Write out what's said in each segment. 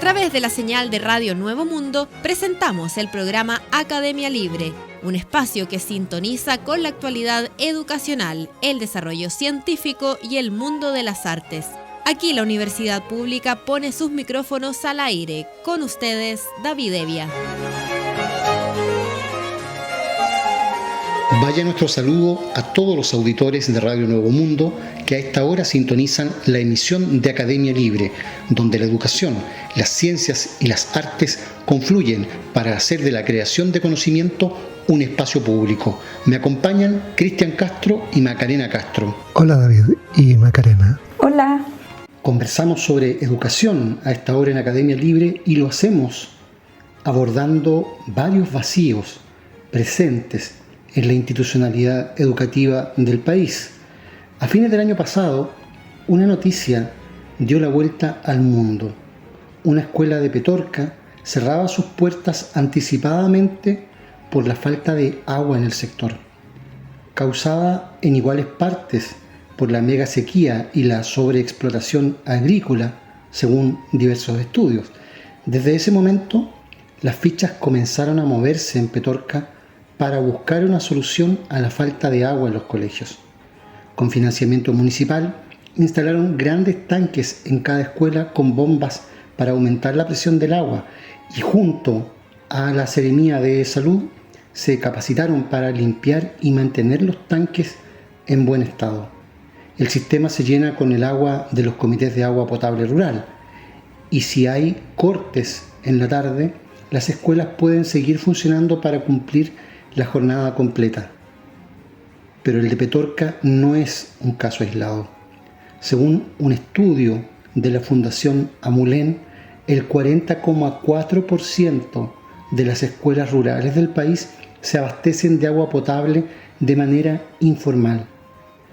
través de la señal de Radio Nuevo Mundo, presentamos el programa Academia Libre, un espacio que sintoniza con la actualidad educacional, el desarrollo científico y el mundo de las artes. Aquí la Universidad Pública pone sus micrófonos al aire. Con ustedes, David Evia. Vaya nuestro saludo a todos los auditores de Radio Nuevo Mundo que a esta hora sintonizan la emisión de Academia Libre, donde la educación, las ciencias y las artes confluyen para hacer de la creación de conocimiento un espacio público. Me acompañan Cristian Castro y Macarena Castro. Hola David y Macarena. Hola. Conversamos sobre educación a esta hora en Academia Libre y lo hacemos abordando varios vacíos presentes en la institucionalidad educativa del país. A fines del año pasado, una noticia dio la vuelta al mundo. Una escuela de Petorca cerraba sus puertas anticipadamente por la falta de agua en el sector, causada en iguales partes por la mega sequía y la sobreexplotación agrícola, según diversos estudios. Desde ese momento, las fichas comenzaron a moverse en Petorca para buscar una solución a la falta de agua en los colegios. Con financiamiento municipal, instalaron grandes tanques en cada escuela con bombas para aumentar la presión del agua y junto a la Seremía de Salud se capacitaron para limpiar y mantener los tanques en buen estado. El sistema se llena con el agua de los comités de agua potable rural y si hay cortes en la tarde, las escuelas pueden seguir funcionando para cumplir la jornada completa. Pero el de Petorca no es un caso aislado. Según un estudio de la Fundación Amulén, el 40,4% de las escuelas rurales del país se abastecen de agua potable de manera informal,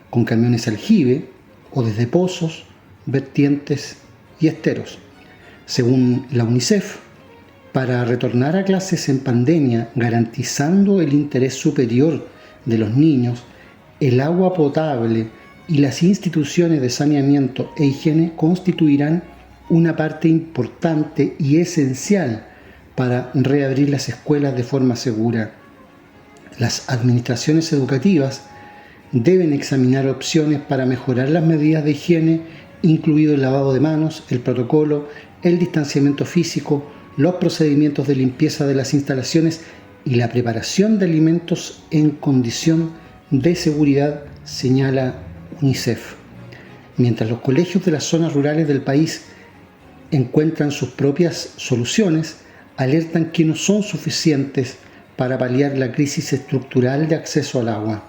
con camiones aljibe o desde pozos, vertientes y esteros. Según la UNICEF, para retornar a clases en pandemia, garantizando el interés superior de los niños, el agua potable y las instituciones de saneamiento e higiene constituirán una parte importante y esencial para reabrir las escuelas de forma segura. Las administraciones educativas deben examinar opciones para mejorar las medidas de higiene, incluido el lavado de manos, el protocolo, el distanciamiento físico, los procedimientos de limpieza de las instalaciones y la preparación de alimentos en condición de seguridad, señala UNICEF. Mientras los colegios de las zonas rurales del país encuentran sus propias soluciones, alertan que no son suficientes para paliar la crisis estructural de acceso al agua.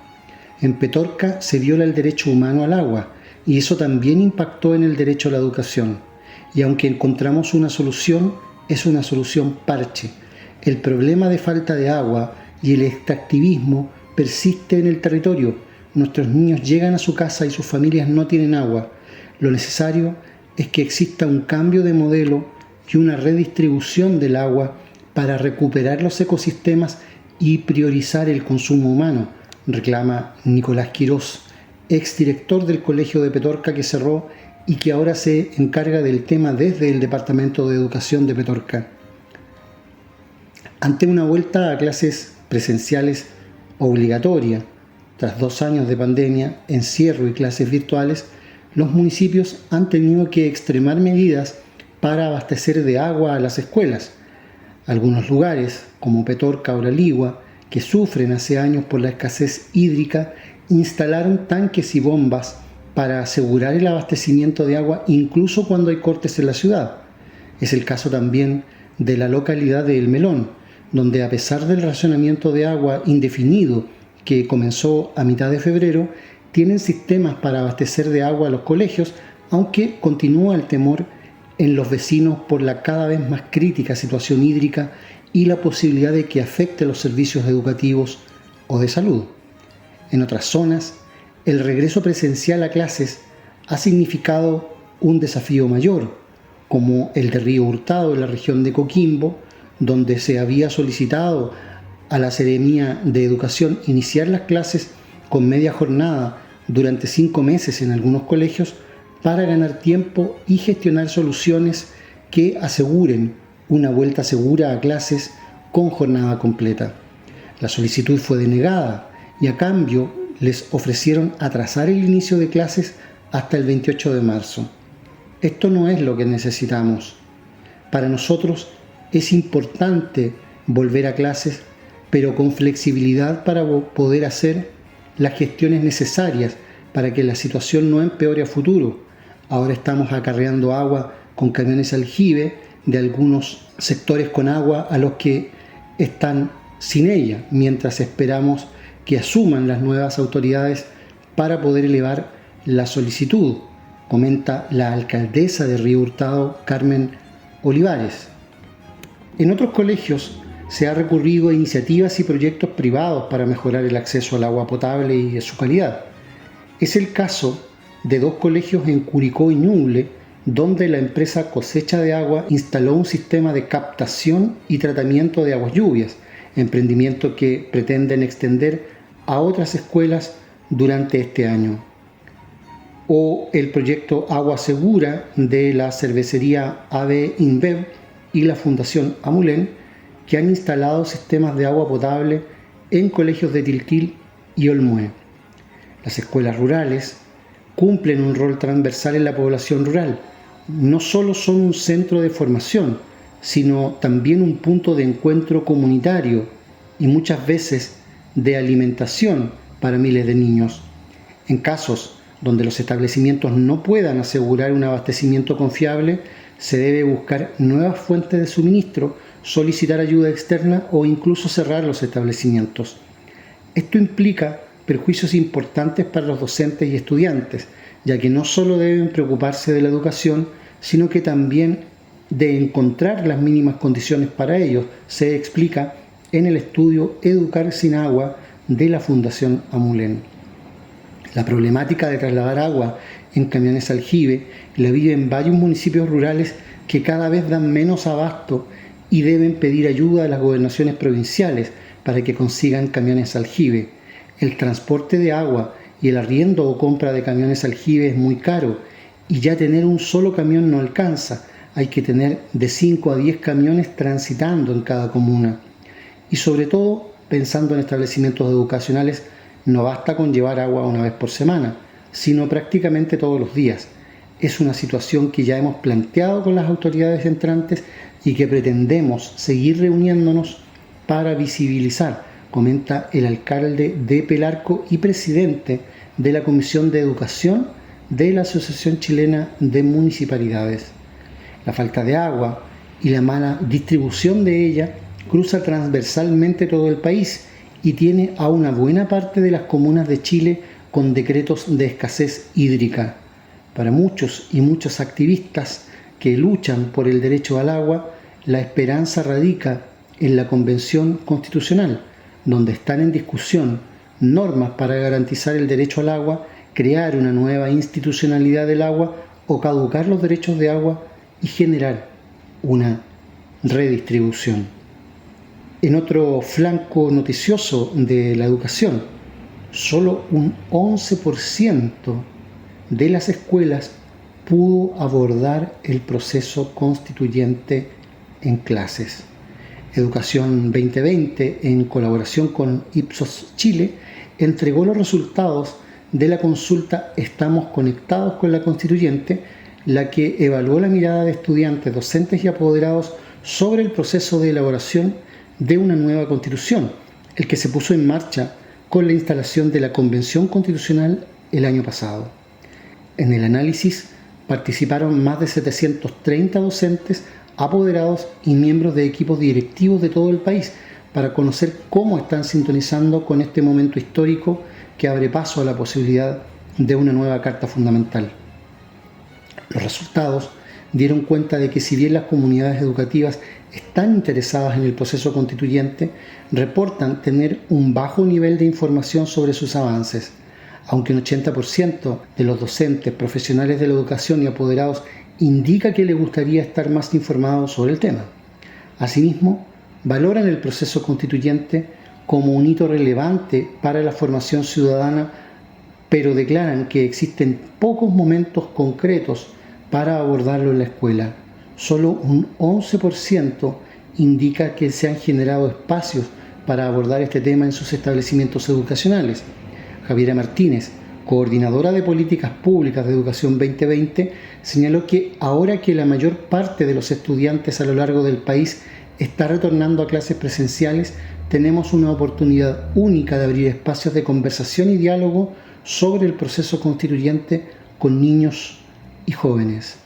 En Petorca se viola el derecho humano al agua y eso también impactó en el derecho a la educación. Y aunque encontramos una solución, es una solución parche. El problema de falta de agua y el extractivismo persiste en el territorio. Nuestros niños llegan a su casa y sus familias no tienen agua. Lo necesario es que exista un cambio de modelo y una redistribución del agua para recuperar los ecosistemas y priorizar el consumo humano, reclama Nicolás Quirós, exdirector del Colegio de Petorca que cerró y que ahora se encarga del tema desde el Departamento de Educación de Petorca. Ante una vuelta a clases presenciales obligatoria, tras 2 años de pandemia, encierro y clases virtuales, los municipios han tenido que extremar medidas para abastecer de agua a las escuelas. Algunos lugares, como Petorca o La Ligua, que sufren hace años por la escasez hídrica, instalaron tanques y bombas para asegurar el abastecimiento de agua incluso cuando hay cortes en la ciudad. Es el caso también de la localidad de El Melón, donde a pesar del racionamiento de agua indefinido que comenzó a mitad de febrero, tienen sistemas para abastecer de agua a los colegios, aunque continúa el temor en los vecinos por la cada vez más crítica situación hídrica y la posibilidad de que afecte los servicios educativos o de salud. En otras zonas, el regreso presencial a clases ha significado un desafío mayor, como el de Río Hurtado en la región de Coquimbo, donde se había solicitado a la Seremía de Educación iniciar las clases con media jornada durante 5 meses en algunos colegios para ganar tiempo y gestionar soluciones que aseguren una vuelta segura a clases con jornada completa. La solicitud fue denegada y a cambio les ofrecieron atrasar el inicio de clases hasta el 28 de marzo. Esto no es lo que necesitamos. Para nosotros es importante volver a clases, pero con flexibilidad para poder hacer las gestiones necesarias para que la situación no empeore a futuro. Ahora estamos acarreando agua con camiones aljibe de algunos sectores con agua a los que están sin ella, mientras esperamos que asuman las nuevas autoridades para poder elevar la solicitud, comenta la alcaldesa de Río Hurtado, Carmen Olivares. En otros colegios se ha recurrido a iniciativas y proyectos privados para mejorar el acceso al agua potable y su calidad. Es el caso de 2 colegios en Curicó y Ñuble, donde la empresa Cosecha de Agua instaló un sistema de captación y tratamiento de aguas lluvias, emprendimiento que pretenden extender a otras escuelas durante este año. O el proyecto Agua Segura de la cervecería AB InBev y la Fundación Amulén, que han instalado sistemas de agua potable en colegios de Tilquil y Olmué. Las escuelas rurales cumplen un rol transversal en la población rural. No solo son un centro de formación, sino también un punto de encuentro comunitario y muchas veces de alimentación para miles de niños. En casos donde los establecimientos no puedan asegurar un abastecimiento confiable, se debe buscar nuevas fuentes de suministro, solicitar ayuda externa o incluso cerrar los establecimientos. Esto implica perjuicios importantes para los docentes y estudiantes, ya que no solo deben preocuparse de la educación, sino que también de encontrar las mínimas condiciones para ellos, se explica en el estudio Educar sin agua de la Fundación Amulén. La problemática de trasladar agua en camiones aljibe la viven varios municipios rurales que cada vez dan menos abasto y deben pedir ayuda a las gobernaciones provinciales para que consigan camiones aljibe. El transporte de agua y el arriendo o compra de camiones aljibe es muy caro y ya tener un solo camión no alcanza. Hay que tener de 5 a 10 camiones transitando en cada comuna. Y sobre todo, pensando en establecimientos educacionales, no basta con llevar agua una vez por semana, sino prácticamente todos los días. Es una situación que ya hemos planteado con las autoridades entrantes y que pretendemos seguir reuniéndonos para visibilizar, comenta el alcalde de Pelarco y presidente de la Comisión de Educación de la Asociación Chilena de Municipalidades. La falta de agua y la mala distribución de ella cruza transversalmente todo el país y tiene a una buena parte de las comunas de Chile con decretos de escasez hídrica. Para muchos y muchas activistas que luchan por el derecho al agua, la esperanza radica en la Convención Constitucional, donde están en discusión normas para garantizar el derecho al agua, crear una nueva institucionalidad del agua o caducar los derechos de agua y generar una redistribución. En otro flanco noticioso de la educación, solo un 11% de las escuelas pudo abordar el proceso constituyente en clases. Educación 2020, en colaboración con Ipsos Chile, entregó los resultados de la consulta Estamos conectados con la Constituyente, la que evaluó la mirada de estudiantes, docentes y apoderados sobre el proceso de elaboración de una nueva Constitución, el que se puso en marcha con la instalación de la Convención Constitucional el año pasado. En el análisis participaron más de 730 docentes, apoderados y miembros de equipos directivos de todo el país para conocer cómo están sintonizando con este momento histórico que abre paso a la posibilidad de una nueva Carta Fundamental. Los resultados dieron cuenta de que si bien las comunidades educativas están interesadas en el proceso constituyente, reportan tener un bajo nivel de información sobre sus avances. Aunque un 80% de los docentes, profesionales de la educación y apoderados indica que les gustaría estar más informados sobre el tema. Asimismo, valoran el proceso constituyente como un hito relevante para la formación ciudadana, pero declaran que existen pocos momentos concretos para abordarlo en la escuela. solo un 11% indica que se han generado espacios para abordar este tema en sus establecimientos educacionales. Javiera Martínez, coordinadora de Políticas Públicas de Educación 2020, señaló que ahora que la mayor parte de los estudiantes a lo largo del país está retornando a clases presenciales, tenemos una oportunidad única de abrir espacios de conversación y diálogo sobre el proceso constituyente con niños y jóvenes.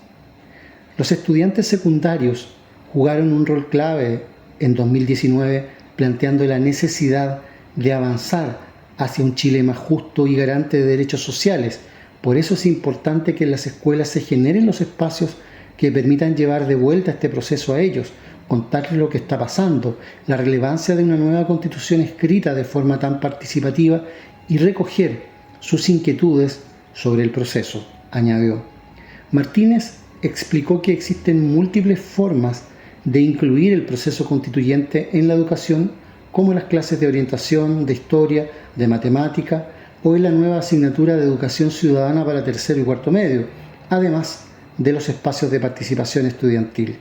Los estudiantes secundarios jugaron un rol clave en 2019, planteando la necesidad de avanzar hacia un Chile más justo y garante de derechos sociales. Por eso es importante que en las escuelas se generen los espacios que permitan llevar de vuelta este proceso a ellos, contarles lo que está pasando, la relevancia de una nueva constitución escrita de forma tan participativa y recoger sus inquietudes sobre el proceso, añadió. Martínez explicó que existen múltiples formas de incluir el proceso constituyente en la educación, como las clases de orientación, de historia, de matemática o en la nueva asignatura de educación ciudadana para tercero y cuarto medio, además de los espacios de participación estudiantil.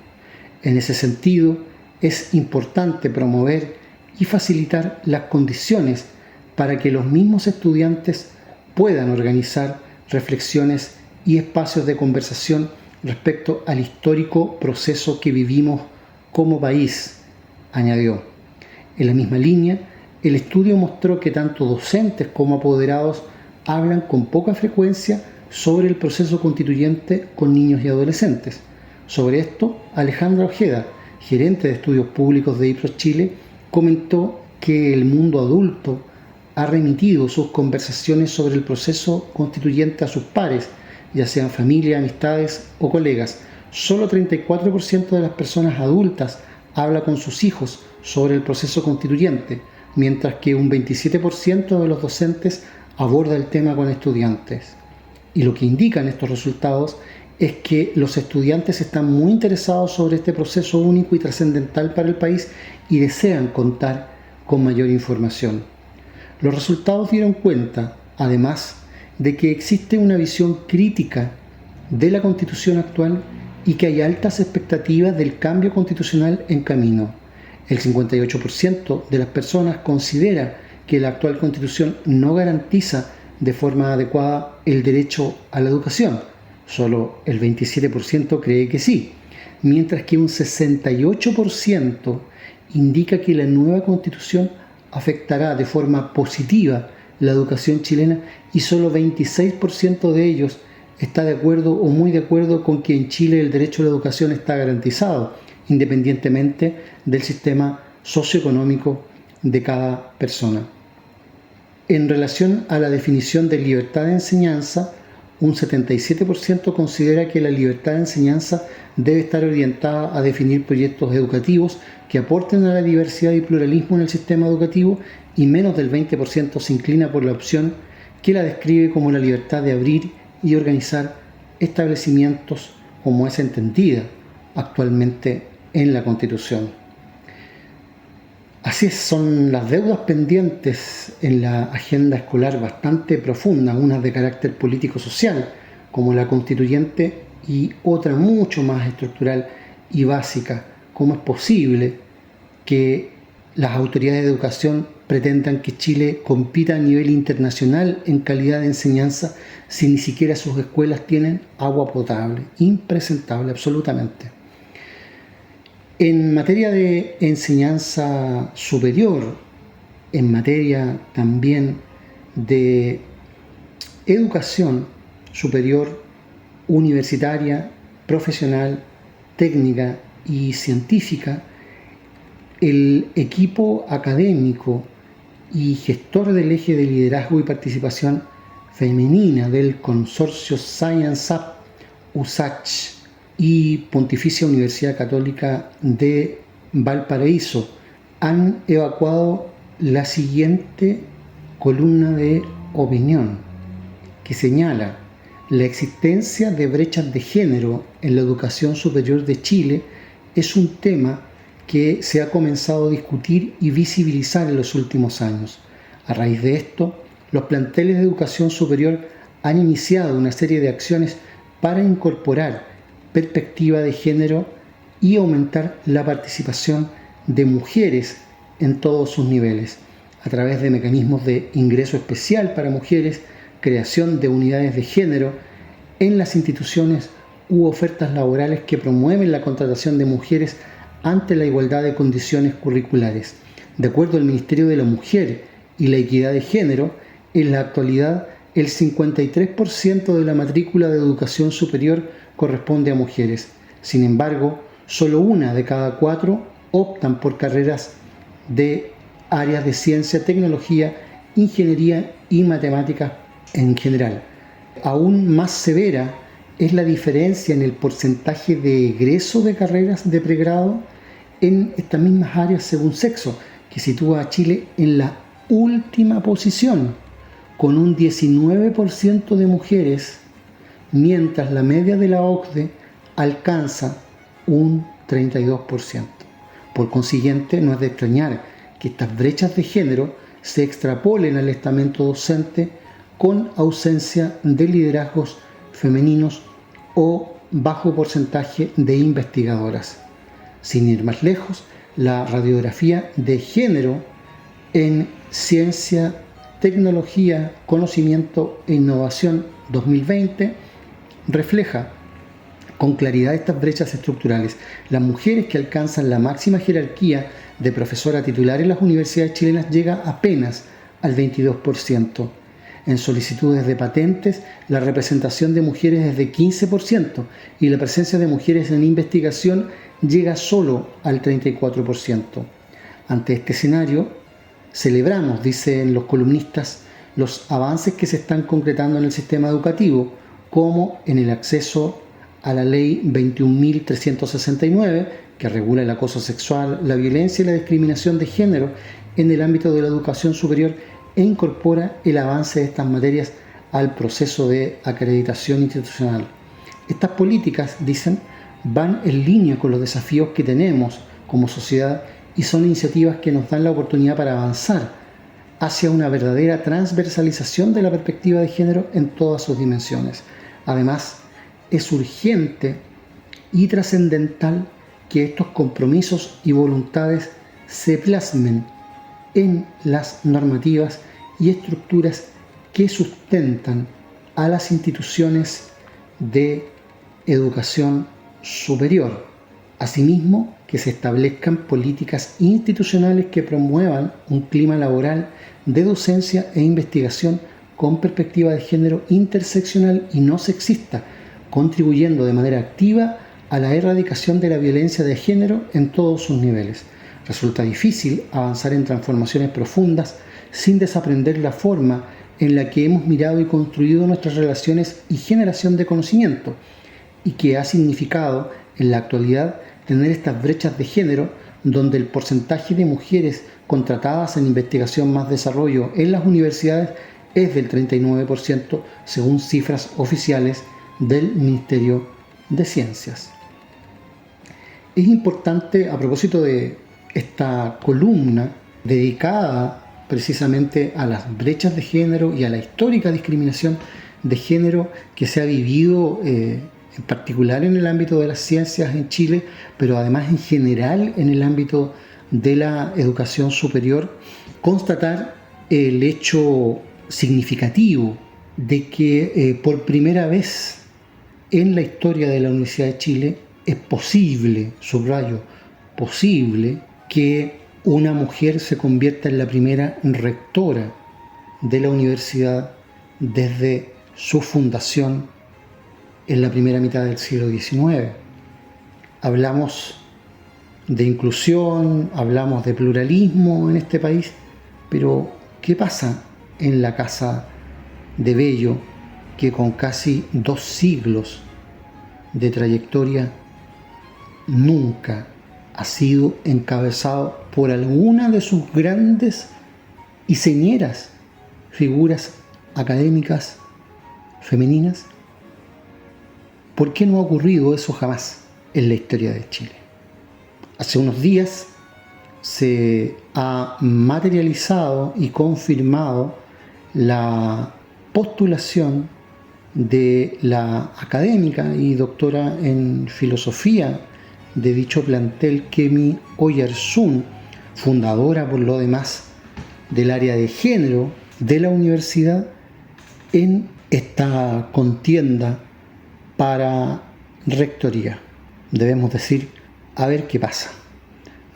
En ese sentido, es importante promover y facilitar las condiciones para que los mismos estudiantes puedan organizar reflexiones y espacios de conversación respecto al histórico proceso que vivimos como país, añadió. En la misma línea, el estudio mostró que tanto docentes como apoderados hablan con poca frecuencia sobre el proceso constituyente con niños y adolescentes. Sobre esto, Alejandra Ojeda, gerente de estudios públicos de IPROS Chile, comentó que el mundo adulto ha remitido sus conversaciones sobre el proceso constituyente a sus pares, ya sean familia, amistades o colegas. Solo 34% de las personas adultas habla con sus hijos sobre el proceso constituyente, mientras que un 27% de los docentes aborda el tema con estudiantes. Y lo que indican estos resultados es que los estudiantes están muy interesados sobre este proceso único y trascendental para el país y desean contar con mayor información. Los resultados dieron cuenta, además, de que existe una visión crítica de la Constitución actual y que hay altas expectativas del cambio constitucional en camino. El 58% de las personas considera que la actual Constitución no garantiza de forma adecuada el derecho a la educación. Solo el 27% cree que sí, mientras que un 68% indica que la nueva Constitución afectará de forma positiva la educación chilena y solo 26% de ellos está de acuerdo o muy de acuerdo con que en Chile el derecho a la educación está garantizado, independientemente del sistema socioeconómico de cada persona. En relación a la definición de libertad de enseñanza, un 77% considera que la libertad de enseñanza debe estar orientada a definir proyectos educativos que aporten a la diversidad y pluralismo en el sistema educativo, y menos del 20% se inclina por la opción que la describe como la libertad de abrir y organizar establecimientos como es entendida actualmente en la Constitución. Así son las deudas pendientes en la agenda escolar bastante profundas, unas de carácter político-social, como la constituyente, y otra mucho más estructural y básica. ¿Cómo es posible que las autoridades de educación pretendan que Chile compita a nivel internacional en calidad de enseñanza si ni siquiera sus escuelas tienen agua potable? Impresentable, absolutamente. En materia de enseñanza superior, en materia también de educación superior, universitaria, profesional, técnica y científica, el equipo académico y gestor del eje de liderazgo y participación femenina del consorcio Science Up USACH y Pontificia Universidad Católica de Valparaíso han evacuado la siguiente columna de opinión, que señala: la existencia de brechas de género en la educación superior de Chile es un tema que se ha comenzado a discutir y visibilizar en los últimos años. A raíz de esto, los planteles de educación superior han iniciado una serie de acciones para incorporar perspectiva de género y aumentar la participación de mujeres en todos sus niveles, a través de mecanismos de ingreso especial para mujeres, creación de unidades de género en las instituciones u ofertas laborales que promueven la contratación de mujeres ante la igualdad de condiciones curriculares. De acuerdo al Ministerio de la Mujer y la Equidad de Género, en la actualidad el 53% de la matrícula de educación superior corresponde a mujeres. Sin embargo, solo 1 de cada 4 optan por carreras de áreas de ciencia, tecnología, ingeniería y matemáticas en general. Aún más severa es la diferencia en el porcentaje de egreso de carreras de pregrado en estas mismas áreas según sexo, que sitúa a Chile en la última posición, con un 19% de mujeres, mientras la media de la OCDE alcanza un 32%. Por consiguiente, no es de extrañar que estas brechas de género se extrapolen al estamento docente con ausencia de liderazgos femeninos o bajo porcentaje de investigadoras. Sin ir más lejos, la radiografía de género en ciencia, tecnología, conocimiento e innovación 2020 refleja con claridad estas brechas estructurales. Las mujeres que alcanzan la máxima jerarquía de profesora titular en las universidades chilenas llega apenas al 22%. En solicitudes de patentes, la representación de mujeres es de 15% y la presencia de mujeres en investigación llega solo al 34%. Ante este escenario, celebramos, dicen los columnistas, los avances que se están concretando en el sistema educativo, como en el acceso a la Ley 21.369, que regula el acoso sexual, la violencia y la discriminación de género en el ámbito de la educación superior e incorpora el avance de estas materias al proceso de acreditación institucional. Estas políticas, dicen, van en línea con los desafíos que tenemos como sociedad y son iniciativas que nos dan la oportunidad para avanzar hacia una verdadera transversalización de la perspectiva de género en todas sus dimensiones. Además, es urgente y trascendental que estos compromisos y voluntades se plasmen en las normativas y estructuras que sustentan a las instituciones de educación superior. Asimismo, que se establezcan políticas institucionales que promuevan un clima laboral de docencia e investigación con perspectiva de género interseccional y no sexista, contribuyendo de manera activa a la erradicación de la violencia de género en todos sus niveles. Resulta difícil avanzar en transformaciones profundas sin desaprender la forma en la que hemos mirado y construido nuestras relaciones y generación de conocimiento, y que ha significado en la actualidad tener estas brechas de género donde el porcentaje de mujeres contratadas en investigación más desarrollo en las universidades es del 39% según cifras oficiales del Ministerio de Ciencias. Es importante, a propósito de esta columna dedicada precisamente a las brechas de género y a la histórica discriminación de género que se ha vivido en particular en el ámbito de las ciencias en Chile, pero además en general en el ámbito de la educación superior, constatar el hecho significativo de que por primera vez en la historia de la Universidad de Chile es posible, subrayo, posible que una mujer se convierta en la primera rectora de la universidad desde su fundación en la primera mitad del siglo XIX. Hablamos de inclusión, hablamos de pluralismo en este país, pero ¿qué pasa en la Casa de Bello, que con casi 2 siglos de trayectoria nunca ha sido encabezado por alguna de sus grandes y señeras figuras académicas femeninas? ¿Por qué no ha ocurrido eso jamás en la historia de Chile? Hace unos días se ha materializado y confirmado la postulación de la académica y doctora en filosofía de dicho plantel, Kemi Oyarzún, fundadora por lo demás del área de género de la universidad, en esta contienda para rectoría. Debemos decir, a ver qué pasa.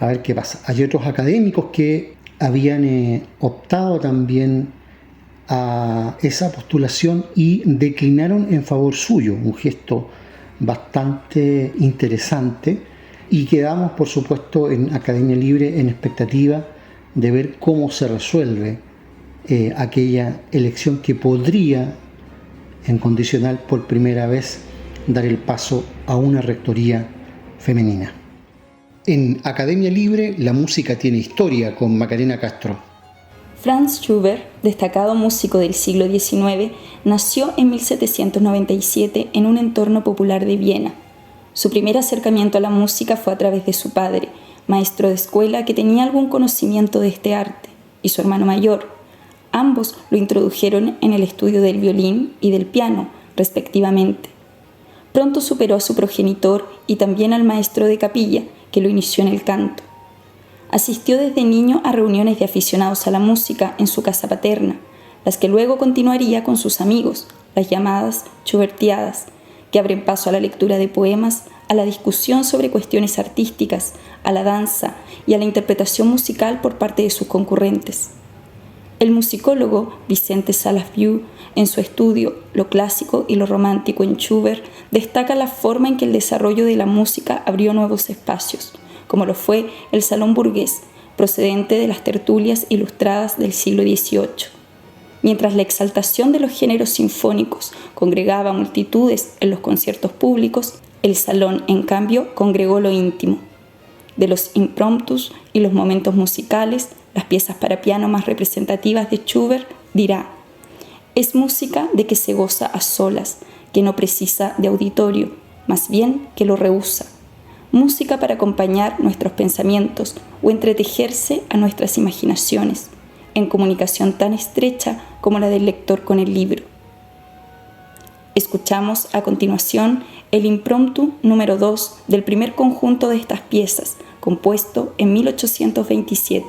Hay otros académicos que habían optado también a esa postulación y declinaron en favor suyo, un gesto bastante interesante, y quedamos, por supuesto, en Academia Libre en expectativa de ver cómo se resuelve aquella elección que podría, en condicional, por primera vez, dar el paso a una rectoría femenina. En Academia Libre, la música tiene historia, con Macarena Castro. Franz Schubert, destacado músico del siglo XIX, nació en 1797 en un entorno popular de Viena. Su primer acercamiento a la música fue a través de su padre, maestro de escuela que tenía algún conocimiento de este arte, y su hermano mayor. Ambos lo introdujeron en el estudio del violín y del piano, respectivamente. Pronto superó a su progenitor y también al maestro de capilla, que lo inició en el canto. Asistió desde niño a reuniones de aficionados a la música en su casa paterna, las que luego continuaría con sus amigos, las llamadas Schubertiadas, que abren paso a la lectura de poemas, a la discusión sobre cuestiones artísticas, a la danza y a la interpretación musical por parte de sus concurrentes. El musicólogo Vicente Salas Viu, en su estudio Lo clásico y lo romántico en Schubert, destaca la forma en que el desarrollo de la música abrió nuevos espacios, como lo fue el salón burgués, procedente de las tertulias ilustradas del siglo XVIII. Mientras la exaltación de los géneros sinfónicos congregaba multitudes en los conciertos públicos, el salón, en cambio, congregó lo íntimo. De los impromptus y los momentos musicales, las piezas para piano más representativas de Schubert dirá: es música de que se goza a solas, que no precisa de auditorio, más bien que lo rehúsa. Música para acompañar nuestros pensamientos o entretejerse a nuestras imaginaciones, en comunicación tan estrecha como la del lector con el libro. Escuchamos a continuación el impromptu número 2 del primer conjunto de estas piezas, compuesto en 1827.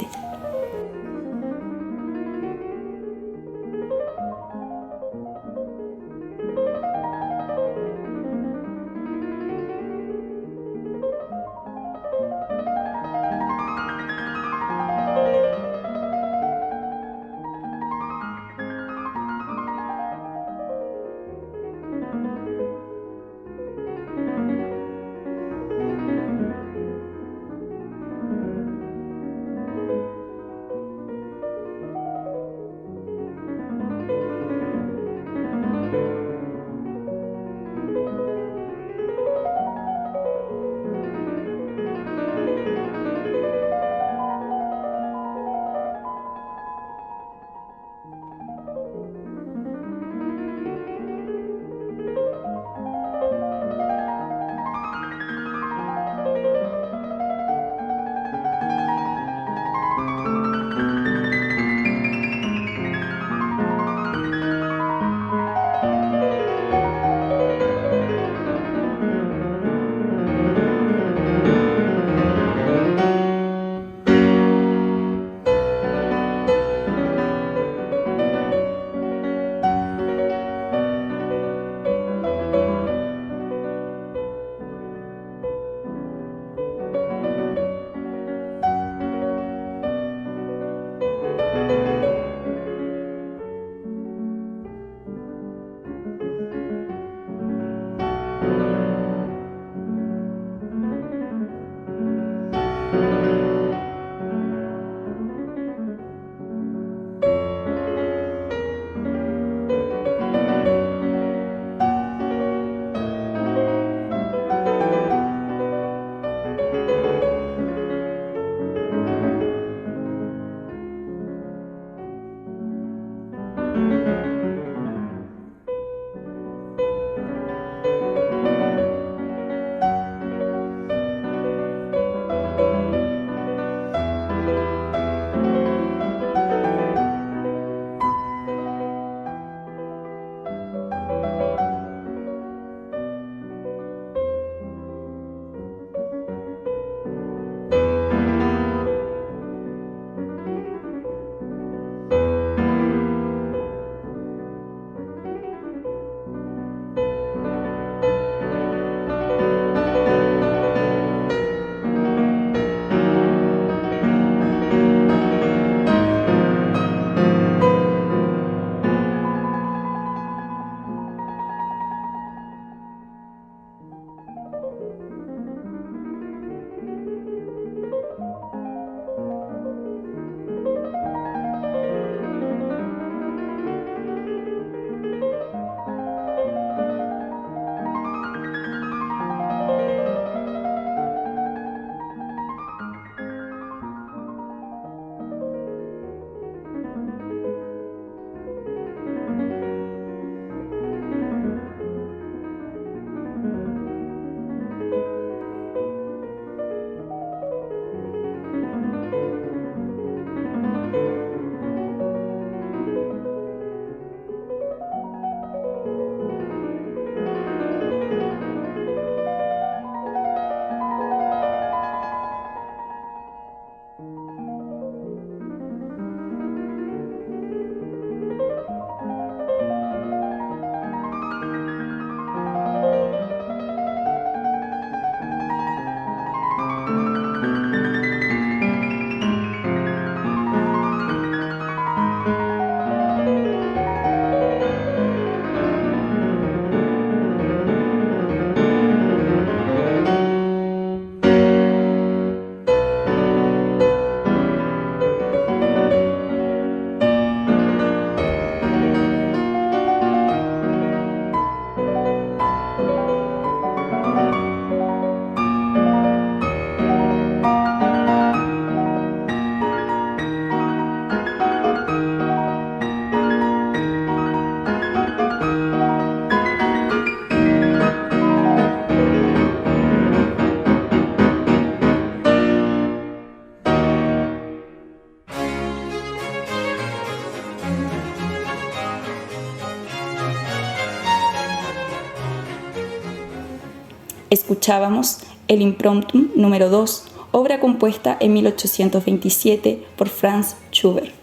Escuchábamos el Impromptum número 2, obra compuesta en 1827 por Franz Schubert.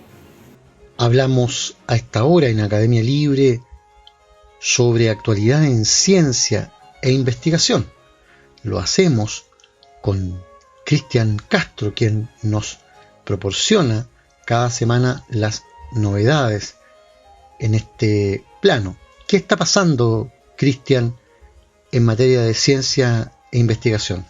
Hablamos a esta hora en Academia Libre sobre actualidad en ciencia e investigación. Lo hacemos con Cristian Castro, quien nos proporciona cada semana las novedades en este plano. ¿Qué está pasando, Cristian, en materia de ciencia e investigación?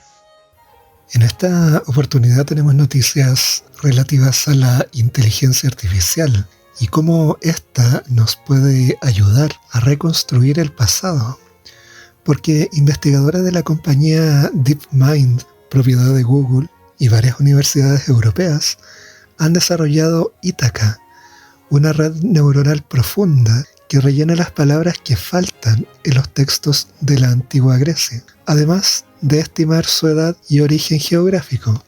En esta oportunidad tenemos noticias relativas a la inteligencia artificial y cómo ésta nos puede ayudar a reconstruir el pasado. Porque investigadores de la compañía DeepMind, propiedad de Google, y varias universidades europeas han desarrollado Ítaca, una red neuronal profunda que rellena las palabras que faltan en los textos de la antigua Grecia, además de estimar su edad y origen geográfico.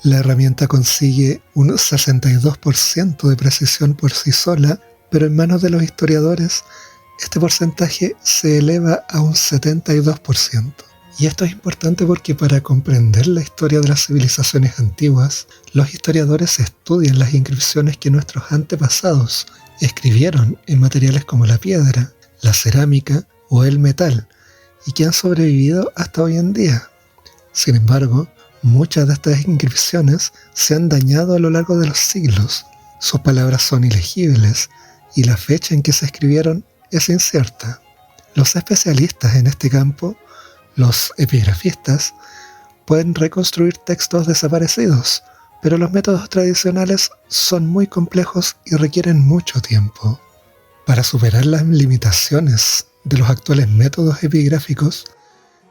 La herramienta consigue un 62% de precisión por sí sola, pero en manos de los historiadores este porcentaje se eleva a un 72%. Y esto es importante porque para comprender la historia de las civilizaciones antiguas, los historiadores estudian las inscripciones que nuestros antepasados escribieron en materiales como la piedra, la cerámica o el metal, y que han sobrevivido hasta hoy en día. Sin embargo, muchas de estas inscripciones se han dañado a lo largo de los siglos. Sus palabras son ilegibles y la fecha en que se escribieron es incierta. Los especialistas en este campo, los epigrafistas, pueden reconstruir textos desaparecidos, pero los métodos tradicionales son muy complejos y requieren mucho tiempo. Para superar las limitaciones de los actuales métodos epigráficos,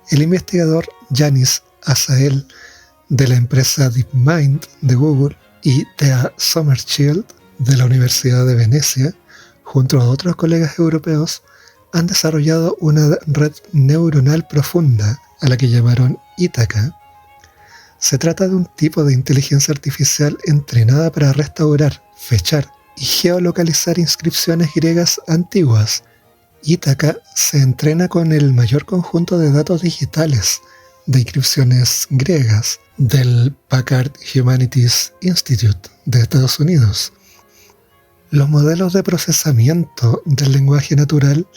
el investigador Yanis Asael de la empresa DeepMind de Google y Thea Sommerchild de la Universidad de Venecia, junto a otros colegas europeos, han desarrollado una red neuronal profunda a la que llamaron Ítaca. Se trata de un tipo de inteligencia artificial entrenada para restaurar, fechar y geolocalizar inscripciones griegas antiguas. Ítaca se entrena con el mayor conjunto de datos digitales de inscripciones griegas del Packard Humanities Institute de Estados Unidos. Los modelos de procesamiento del lenguaje natural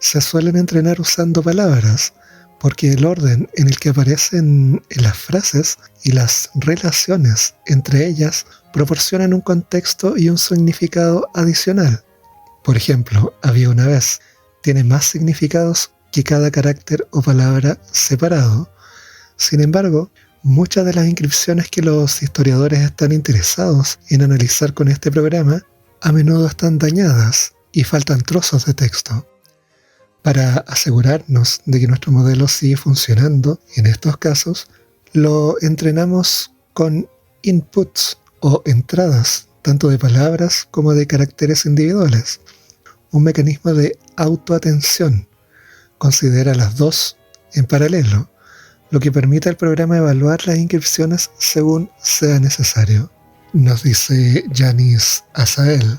se suelen entrenar usando palabras, porque el orden en el que aparecen las frases y las relaciones entre ellas proporcionan un contexto y un significado adicional. Por ejemplo, había una vez tiene más significados que cada carácter o palabra separado. Sin embargo, muchas de las inscripciones que los historiadores están interesados en analizar con este programa a menudo están dañadas y faltan trozos de texto. Para asegurarnos de que nuestro modelo sigue funcionando en estos casos, lo entrenamos con inputs o entradas, tanto de palabras como de caracteres individuales. Un mecanismo de autoatención considera las dos en paralelo, lo que permite al programa evaluar las inscripciones según sea necesario. Nos dice Yanis Asael.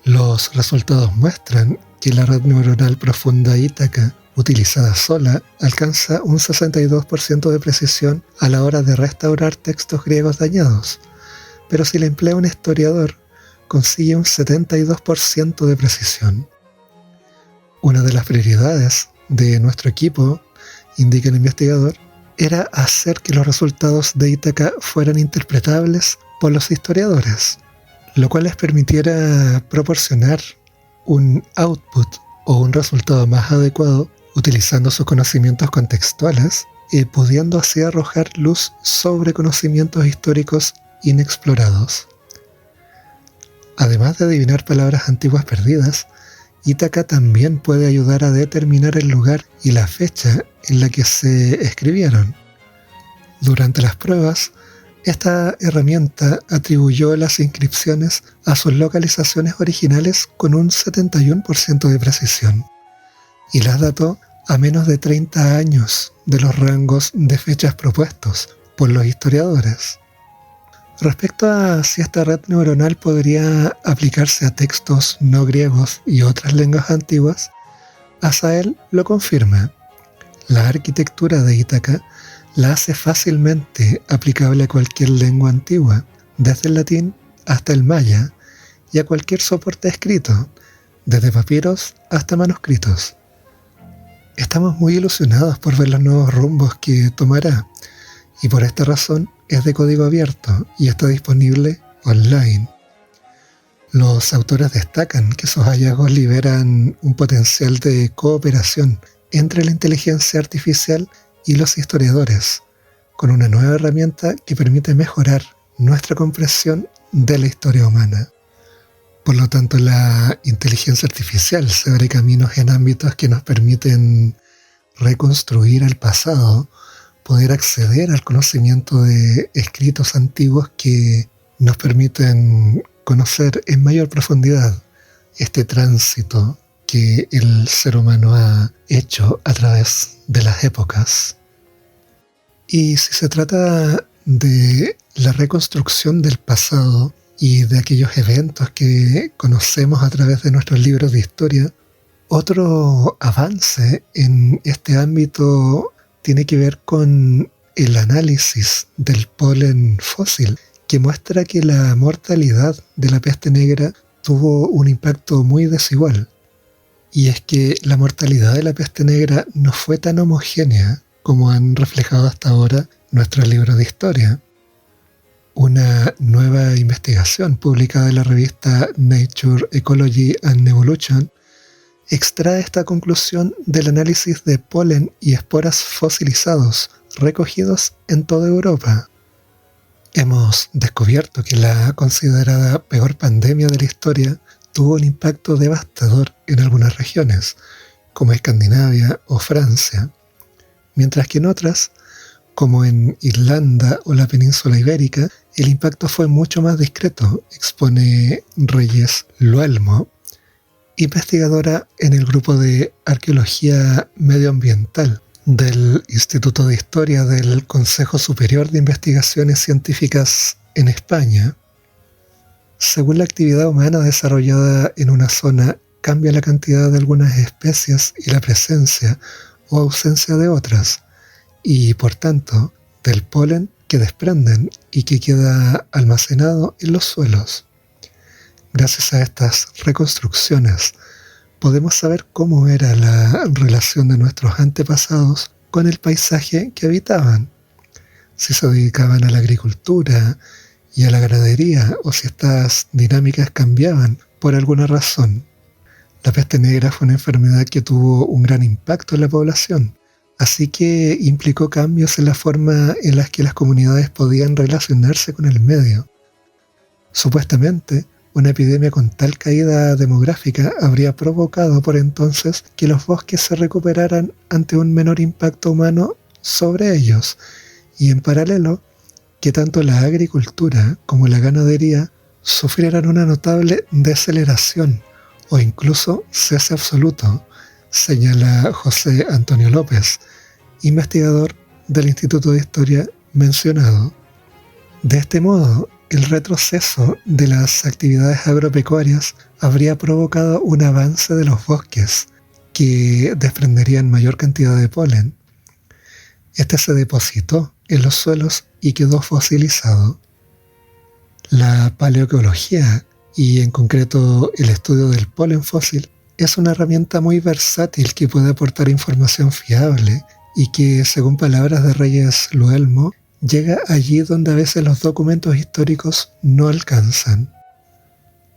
Los resultados muestran que la red neuronal profunda Ítaca, utilizada sola, alcanza un 62% de precisión a la hora de restaurar textos griegos dañados, pero si la emplea un historiador, consigue un 72% de precisión. Una de las prioridades de nuestro equipo, indica el investigador, era hacer que los resultados de Ítaca fueran interpretables por los historiadores, lo cual les permitiera proporcionar un output o un resultado más adecuado utilizando sus conocimientos contextuales y pudiendo así arrojar luz sobre conocimientos históricos inexplorados. Además de adivinar palabras antiguas perdidas, Ítaca también puede ayudar a determinar el lugar y la fecha en la que se escribieron. Durante las pruebas, esta herramienta atribuyó las inscripciones a sus localizaciones originales con un 71% de precisión y las dató a menos de 30 años de los rangos de fechas propuestos por los historiadores. Respecto a si esta red neuronal podría aplicarse a textos no griegos y otras lenguas antiguas, Asael lo confirma. La arquitectura de Ítaca la hace fácilmente aplicable a cualquier lengua antigua, desde el latín hasta el maya, y a cualquier soporte escrito, desde papiros hasta manuscritos. Estamos muy ilusionados por ver los nuevos rumbos que tomará, y por esta razón es de código abierto y está disponible online. Los autores destacan que sus hallazgos liberan un potencial de cooperación entre la inteligencia artificial y los historiadores, con una nueva herramienta que permite mejorar nuestra comprensión de la historia humana. Por lo tanto, la inteligencia artificial se abre caminos en ámbitos que nos permiten reconstruir el pasado, poder acceder al conocimiento de escritos antiguos que nos permiten conocer en mayor profundidad este tránsito que el ser humano ha hecho a través de las épocas. Y si se trata de la reconstrucción del pasado y de aquellos eventos que conocemos a través de nuestros libros de historia, otro avance en este ámbito tiene que ver con el análisis del polen fósil, que muestra que la mortalidad de la peste negra tuvo un impacto muy desigual. Y es que la mortalidad de la peste negra no fue tan homogénea como han reflejado hasta ahora nuestros libros de historia. Una nueva investigación publicada en la revista Nature Ecology and Evolution extrae esta conclusión del análisis de polen y esporas fosilizados recogidos en toda Europa. Hemos descubierto que la considerada peor pandemia de la historia tuvo un impacto devastador en algunas regiones, como Escandinavia o Francia, mientras que en otras, como en Irlanda o la península ibérica, el impacto fue mucho más discreto, expone Reyes Luelmo, investigadora en el grupo de Arqueología Medioambiental del Instituto de Historia del Consejo Superior de Investigaciones Científicas en España. Según la actividad humana desarrollada en una zona, cambia la cantidad de algunas especies y la presencia o ausencia de otras, y por tanto, del polen que desprenden y que queda almacenado en los suelos. Gracias a estas reconstrucciones, podemos saber cómo era la relación de nuestros antepasados con el paisaje que habitaban, si se dedicaban a la agricultura y a la ganadería o si estas dinámicas cambiaban por alguna razón. La peste negra fue una enfermedad que tuvo un gran impacto en la población, así que implicó cambios en la forma en la que las comunidades podían relacionarse con el medio. Supuestamente, una epidemia con tal caída demográfica habría provocado por entonces que los bosques se recuperaran ante un menor impacto humano sobre ellos, y en paralelo, que tanto la agricultura como la ganadería sufrieran una notable deceleración o incluso cese absoluto, señala José Antonio López, investigador del Instituto de Historia mencionado. De este modo, el retroceso de las actividades agropecuarias habría provocado un avance de los bosques que desprenderían mayor cantidad de polen. Este se depositó en los suelos y quedó fosilizado. La paleoecología, y en concreto el estudio del polen fósil, es una herramienta muy versátil que puede aportar información fiable y que, según palabras de Reyes Luelmo, llega allí donde a veces los documentos históricos no alcanzan.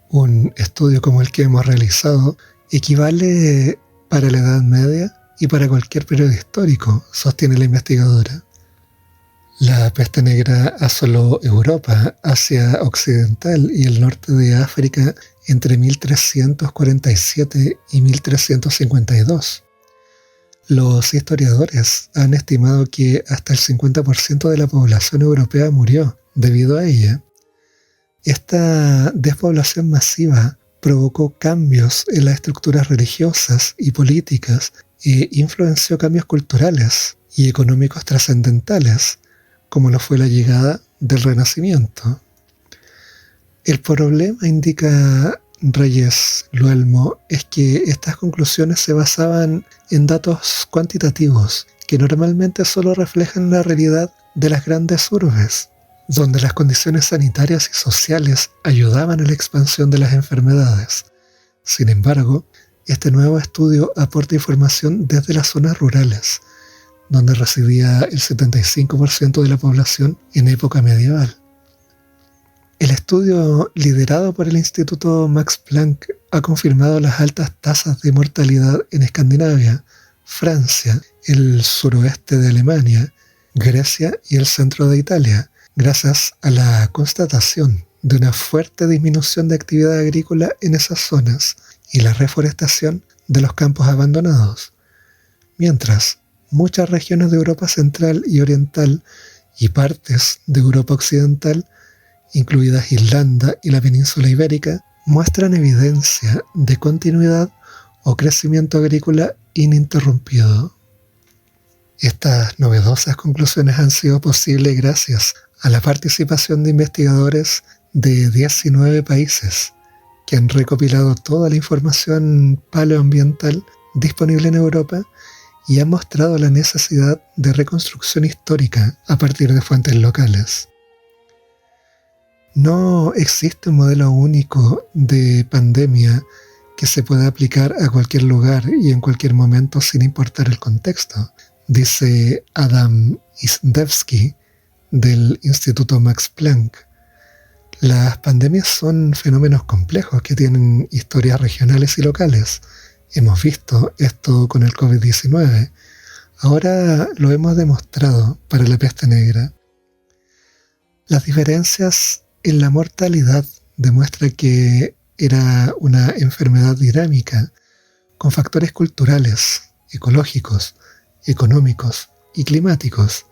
Un estudio como el que hemos realizado equivale para la Edad Media y para cualquier periodo histórico, sostiene la investigadora. La peste negra asoló Europa, Asia Occidental y el norte de África entre 1347 y 1352. Los historiadores han estimado que hasta el 50% de la población europea murió debido a ella. Esta despoblación masiva provocó cambios en las estructuras religiosas y políticas e influenció cambios culturales y económicos trascendentales, como lo fue la llegada del Renacimiento. El problema, indica Reyes Luelmo, es que estas conclusiones se basaban en datos cuantitativos que normalmente solo reflejan la realidad de las grandes urbes, donde las condiciones sanitarias y sociales ayudaban a la expansión de las enfermedades. Sin embargo, este nuevo estudio aporta información desde las zonas rurales, donde residía el 75% de la población en época medieval. El estudio, liderado por el Instituto Max Planck, ha confirmado las altas tasas de mortalidad en Escandinavia, Francia, el suroeste de Alemania, Grecia y el centro de Italia, gracias a la constatación de una fuerte disminución de actividad agrícola en esas zonas y la reforestación de los campos abandonados, mientras muchas regiones de Europa Central y Oriental y partes de Europa Occidental, incluidas Irlanda y la península ibérica, muestran evidencia de continuidad o crecimiento agrícola ininterrumpido. Estas novedosas conclusiones han sido posibles gracias a la participación de investigadores de 19 países que han recopilado toda la información paleoambiental disponible en Europa y han mostrado la necesidad de reconstrucción histórica a partir de fuentes locales. No existe un modelo único de pandemia que se pueda aplicar a cualquier lugar y en cualquier momento sin importar el contexto, dice Adam Isdevsky del Instituto Max Planck. Las pandemias son fenómenos complejos que tienen historias regionales y locales. Hemos visto esto con el COVID-19. Ahora lo hemos demostrado para la peste negra. Las diferencias en la mortalidad demuestran que era una enfermedad dinámica, con factores culturales, ecológicos, económicos y climáticos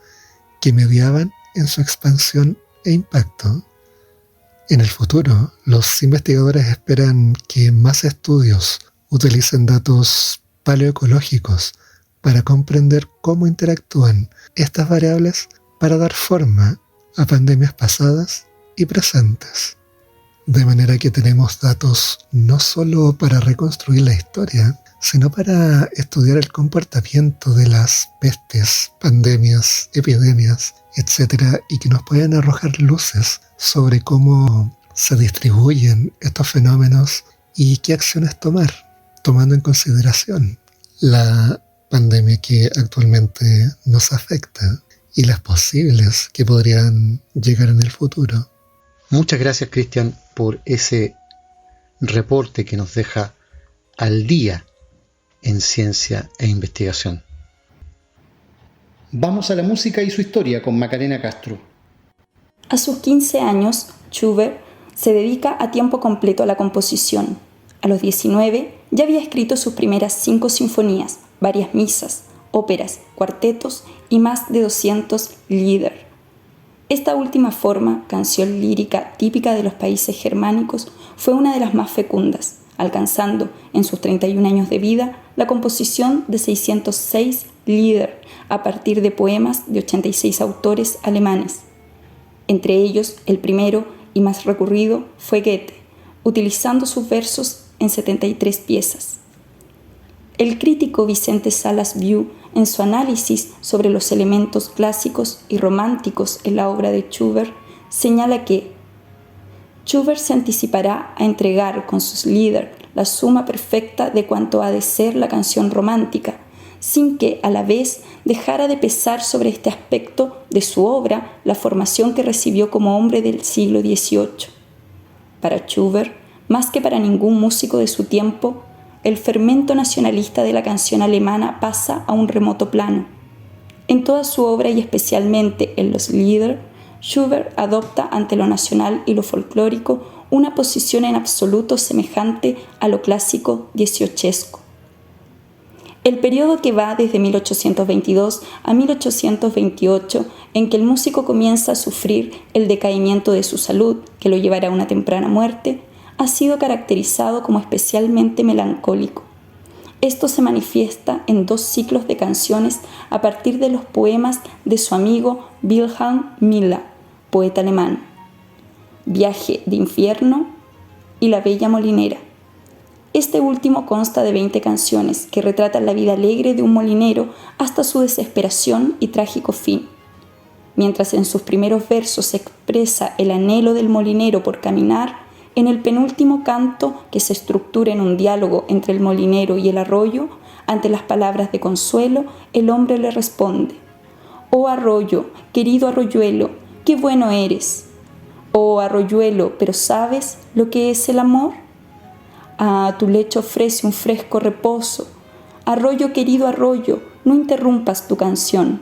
que mediaban en su expansión e impacto. En el futuro, los investigadores esperan que más estudios utilicen datos paleoecológicos para comprender cómo interactúan estas variables para dar forma a pandemias pasadas y presentes. De manera que tenemos datos no solo para reconstruir la historia, sino para estudiar el comportamiento de las pestes, pandemias, epidemias, etc., y que nos pueden arrojar luces sobre cómo se distribuyen estos fenómenos y qué acciones tomar, tomando en consideración la pandemia que actualmente nos afecta y las posibles que podrían llegar en el futuro. Muchas gracias, Cristian, por ese reporte que nos deja al día en ciencia e investigación. Vamos a la música y su historia con Macarena Castro. A sus 15 años, Schubert se dedica a tiempo completo a la composición. A los 19 ya había escrito sus primeras 5 sinfonías, varias misas, óperas, cuartetos y más de 200 Lieder. Esta última forma, canción lírica típica de los países germánicos, fue una de las más fecundas, alcanzando en sus 31 años de vida la composición de 606 Lieder a partir de poemas de 86 autores alemanes. Entre ellos, el primero y más recurrido fue Goethe, utilizando sus versos en 73 piezas. El crítico Vicente Salas Viu, en su análisis sobre los elementos clásicos y románticos en la obra de Schubert, señala que Schubert se anticipará a entregar con sus Lieder la suma perfecta de cuanto ha de ser la canción romántica, sin que a la vez dejara de pesar sobre este aspecto de su obra la formación que recibió como hombre del siglo XVIII. Para Schubert, más que para ningún músico de su tiempo, el fermento nacionalista de la canción alemana pasa a un remoto plano. En toda su obra y especialmente en los Lieder, Schubert adopta ante lo nacional y lo folclórico una posición en absoluto semejante a lo clásico dieciochesco. El periodo que va desde 1822 a 1828, en que el músico comienza a sufrir el decaimiento de su salud, que lo llevará a una temprana muerte, ha sido caracterizado como especialmente melancólico. Esto se manifiesta en 2 ciclos de canciones a partir de los poemas de su amigo Wilhelm Miller, poeta alemán, Viaje de invierno y La bella molinera. Este último consta de 20 canciones que retratan la vida alegre de un molinero hasta su desesperación y trágico fin. Mientras en sus primeros versos se expresa el anhelo del molinero por caminar, en el penúltimo canto, que se estructura en un diálogo entre el molinero y el arroyo, ante las palabras de consuelo, el hombre le responde: «Oh arroyo, querido arroyuelo, qué bueno eres. Oh arroyuelo, pero ¿sabes lo que es el amor? Ah, tu lecho ofrece un fresco reposo. Arroyo, querido arroyo, no interrumpas tu canción».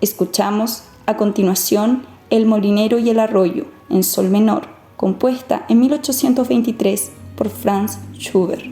Escuchamos a continuación El molinero y el arroyo, en sol menor, compuesta en 1823 por Franz Schubert.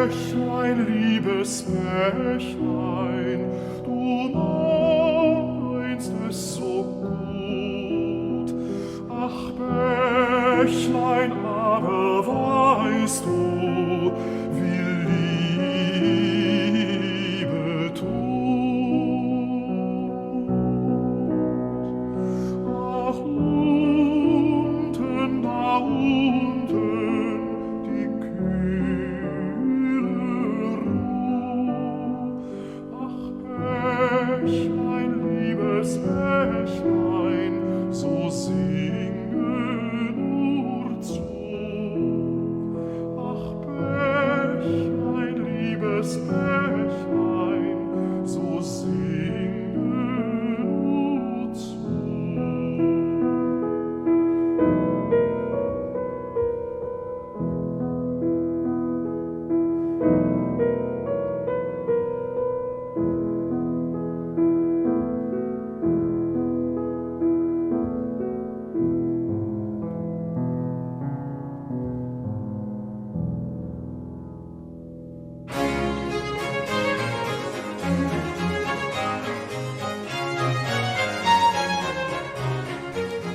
Bächlein, liebes Bächlein, du meinst es so gut. Ach Bächlein, aber weißt du, wie Liebe tut? Ach unten, da unten, die kühle Ruh. Ach Bächlein, liebes Bächlein, so singe nur zu. Ach Bächlein, liebes Bächlein, so singe nur zu.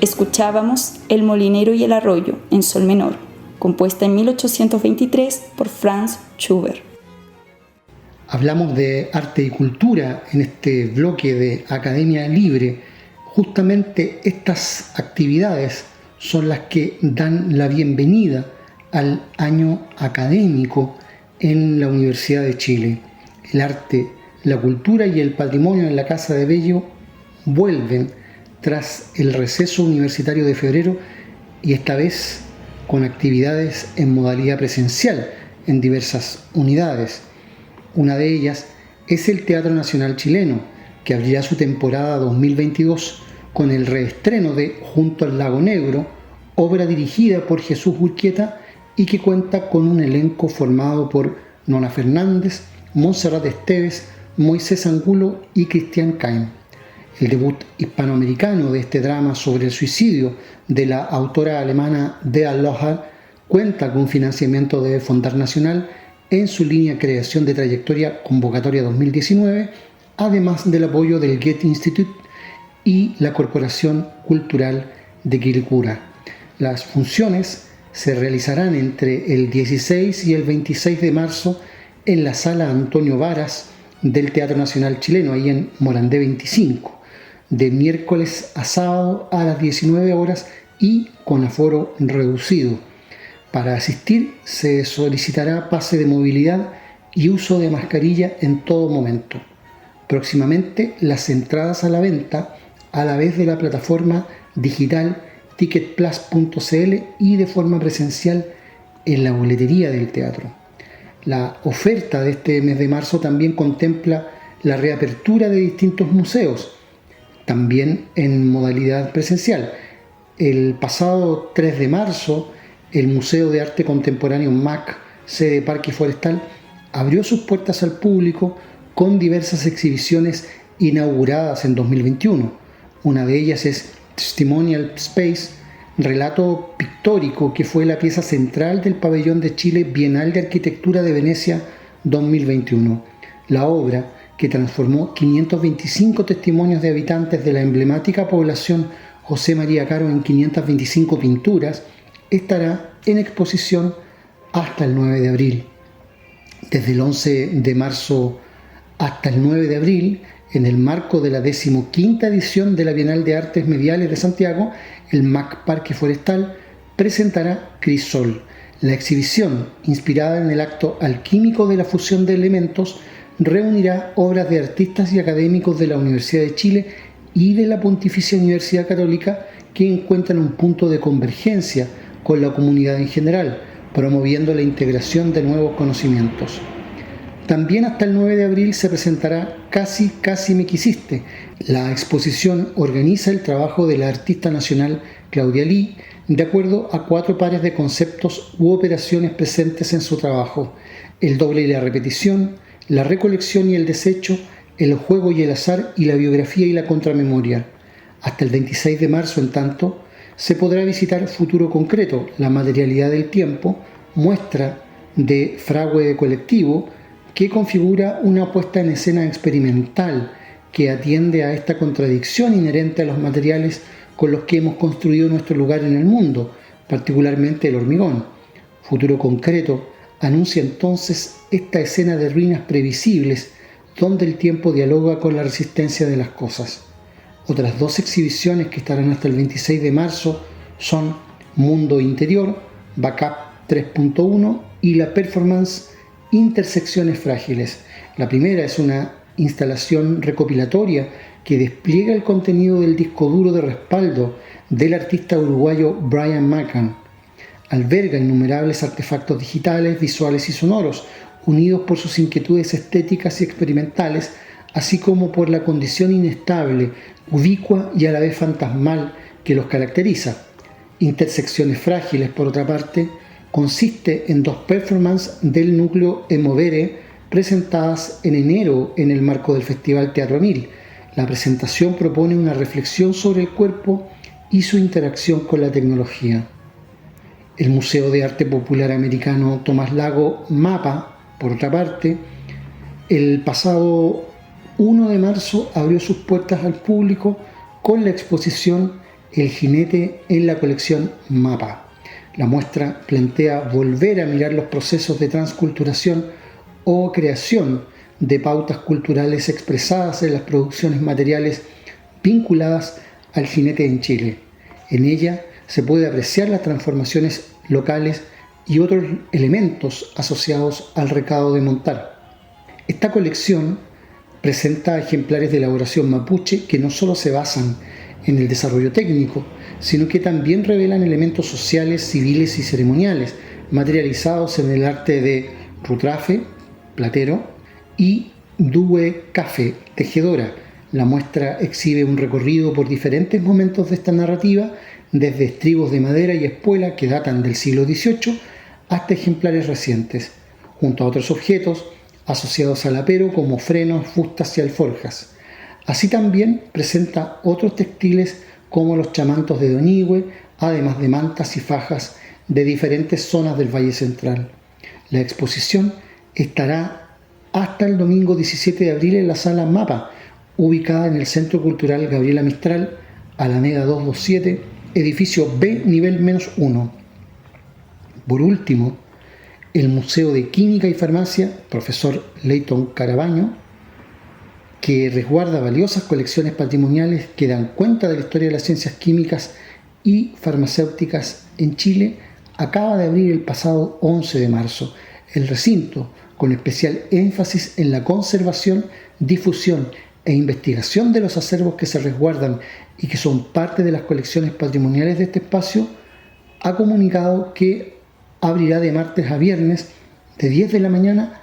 Escuchábamos El molinero y el arroyo, en sol menor, compuesta en 1823 por Franz Schubert. hablamos de arte y cultura en este bloque de Academia Libre, justamente estas actividades son las que dan la bienvenida al año académico en la Universidad de Chile. El arte, la cultura y el patrimonio en la Casa de Bello vuelven tras el receso universitario de febrero y esta vez con actividades en modalidad presencial en diversas unidades. Una de ellas es el Teatro Nacional Chileno, que abrirá su temporada 2022 con el reestreno de Junto al Lago Negro, obra dirigida por Jesús Urquieta y que cuenta con un elenco formado por Nona Fernández, Montserrat Esteves, Moisés Angulo y Cristian Caim. El debut hispanoamericano de este drama sobre el suicidio de la autora alemana Dea Lohar cuenta con financiamiento de Fondar Nacional en su línea Creación de Trayectoria Convocatoria 2019, además del apoyo del Goethe Institut y la Corporación Cultural de Quilicura. Las funciones se realizarán entre el 16 y el 26 de marzo en la Sala Antonio Varas del Teatro Nacional Chileno, ahí en Morandé 25, de miércoles a sábado a las 19 horas y con aforo reducido. Para asistir se solicitará pase de movilidad y uso de mascarilla en todo momento. Próximamente las entradas a la venta a la vez de la plataforma digital ticketplus.cl y de forma presencial en la boletería del teatro. La oferta de este mes de marzo también contempla la reapertura de distintos museos, también en modalidad presencial. El pasado 3 de marzo, el Museo de Arte Contemporáneo MAC, sede Parque Forestal, abrió sus puertas al público con diversas exhibiciones inauguradas en 2021. Una de ellas es Testimonial Space, relato pictórico, que fue la pieza central del Pabellón de Chile Bienal de Arquitectura de Venecia 2021. La obra, que transformó 525 testimonios de habitantes de la emblemática población José María Caro en 525 pinturas, estará en exposición hasta el 9 de abril. Desde el 11 de marzo hasta el 9 de abril, en el marco de la 15ª edición de la Bienal de Artes Mediales de Santiago, el MAC Parque Forestal presentará Crisol. La exhibición, inspirada en el acto alquímico de la fusión de elementos, reunirá obras de artistas y académicos de la Universidad de Chile y de la Pontificia Universidad Católica que encuentran un punto de convergencia con la comunidad en general, promoviendo la integración de nuevos conocimientos. También hasta el 9 de abril se presentará Casi me quisiste. La exposición organiza el trabajo de la artista nacional Claudia Lee, de acuerdo a 4 pares de conceptos u operaciones presentes en su trabajo: el doble y la repetición, la recolección y el desecho, el juego y el azar y la biografía y la contramemoria. Hasta el 26 de marzo, en tanto, se podrá visitar Futuro Concreto, la materialidad del tiempo, muestra de Fragüe Colectivo, que configura una puesta en escena experimental que atiende a esta contradicción inherente a los materiales con los que hemos construido nuestro lugar en el mundo, particularmente el hormigón. Futuro Concreto anuncia entonces esta escena de ruinas previsibles donde el tiempo dialoga con la resistencia de las cosas. Otras 2 exhibiciones que estarán hasta el 26 de marzo son Mundo Interior, Backup 3.1 y la performance Intersecciones Frágiles. La primera es una instalación recopilatoria que despliega el contenido del disco duro de respaldo del artista uruguayo Brian Macan. Alberga innumerables artefactos digitales, visuales y sonoros, unidos por sus inquietudes estéticas y experimentales, así como por la condición inestable, ubicua y a la vez fantasmal que los caracteriza. Intersecciones Frágiles, por otra parte, consiste en 2 performances del núcleo Emovere presentadas en enero en el marco del Festival Teatro 1000. La presentación propone una reflexión sobre el cuerpo y su interacción con la tecnología. El Museo de Arte Popular Americano Tomás Lago, MAPA, por otra parte, el pasado 1 de marzo abrió sus puertas al público con la exposición El jinete en la colección MAPA. La muestra plantea volver a mirar los procesos de transculturación o creación de pautas culturales expresadas en las producciones materiales vinculadas al jinete en Chile. En ella se puede apreciar las transformaciones locales y otros elementos asociados al recado de montar. Esta colección presenta ejemplares de elaboración mapuche que no solo se basan en el desarrollo técnico, sino que también revelan elementos sociales, civiles y ceremoniales, materializados en el arte de rutrafe, platero, y due cafe, tejedora. La muestra exhibe un recorrido por diferentes momentos de esta narrativa, desde estribos de madera y espuela que datan del siglo XVIII hasta ejemplares recientes, junto a otros objetos asociados al apero como frenos, fustas y alforjas. Así también presenta otros textiles como los chamantos de Doñihue, además de mantas y fajas de diferentes zonas del Valle Central. La exposición estará hasta el domingo 17 de abril en la Sala Mapa, ubicada en el Centro Cultural Gabriela Mistral, Alameda 227, edificio B, nivel -1. Por último, el Museo de Química y Farmacia, profesor Leighton Carabaño, que resguarda valiosas colecciones patrimoniales que dan cuenta de la historia de las ciencias químicas y farmacéuticas en Chile, acaba de abrir el pasado 11 de marzo el recinto, con especial énfasis en la conservación, difusión e investigación de los acervos que se resguardan y que son parte de las colecciones patrimoniales de este espacio. Ha comunicado que abrirá de martes a viernes de 10 de la mañana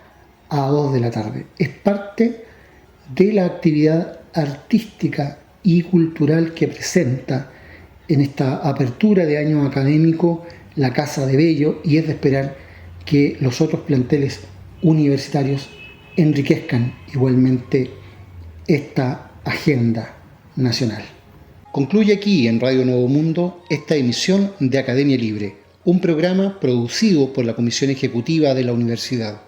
a 2 de la tarde. Es parte de la actividad artística y cultural que presenta en esta apertura de año académico la Casa de Bello, y es de esperar que los otros planteles universitarios enriquezcan igualmente esta agenda nacional. Concluye aquí en Radio Nuevo Mundo esta emisión de Academia Libre, un programa producido por la Comisión Ejecutiva de la Universidad.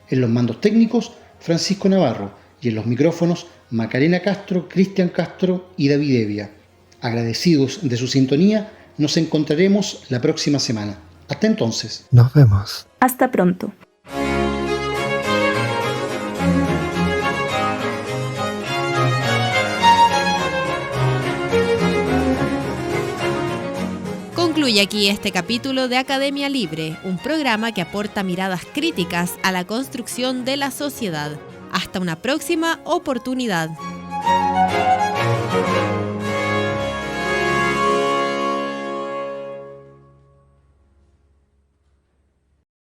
En los mandos técnicos, Francisco Navarro, y en los micrófonos, Macarena Castro, Cristian Castro y David Evia. Agradecidos de su sintonía, nos encontraremos la próxima semana. Hasta entonces. Nos vemos. Hasta pronto. Concluye aquí este capítulo de Academia Libre, un programa que aporta miradas críticas a la construcción de la sociedad. Hasta una próxima oportunidad.